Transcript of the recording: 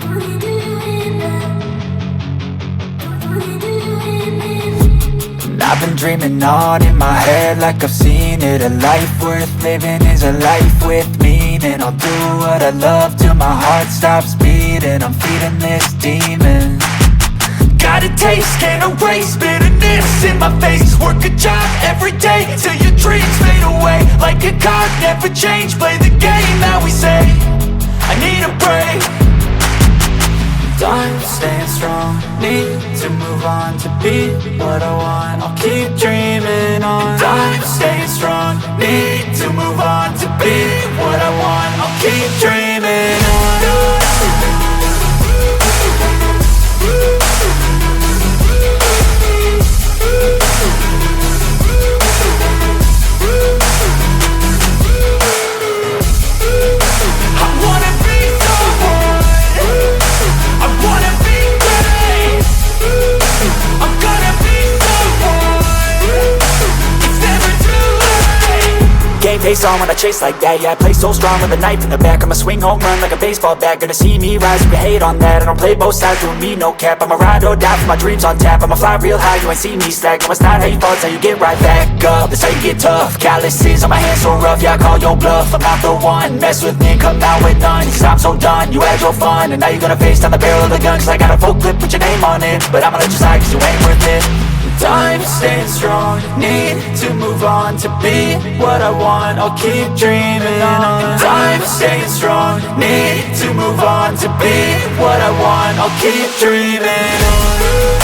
And I've been dreaming on in my head like I've seen it. A life worth living is a life with meaning. I'll do what I love till my heart stops beating. I'm feeding this demon. Got a taste, can't erase bitterness in my face. Work a job every day till your dreams fade away. Like a card, never change, play the game that we say. I need a break. I'm staying strong, need to move on to be what I want. I'll keep dreaming on. I'm staying strong, need to move on to be what I want. I'll keep dreaming on. Face on when I chase like that. Yeah, I play so strong with a knife in the back. I'ma swing home run like a baseball bat. Gonna see me rise, you can hate on that. I don't play both sides, doing me no cap. I'ma ride or die for my dreams on tap. I'ma fly real high, you ain't see me slack. No, it's not how you fall, it's how you get right back up. That's how you get tough. Calluses on my hands so rough, yeah, I call your bluff. I'm not the one, mess with me, come out with none. Cause I'm so done, you had your fun. And now you're gonna face down the barrel of the gun. Cause I got a full clip, put your name on it. But I'ma let you slide cause you ain't worth it. I'm staying strong, need to move on to be what I want. I'll keep dreaming on. I'm staying strong, need to move on to be what I want. I'll keep dreaming on.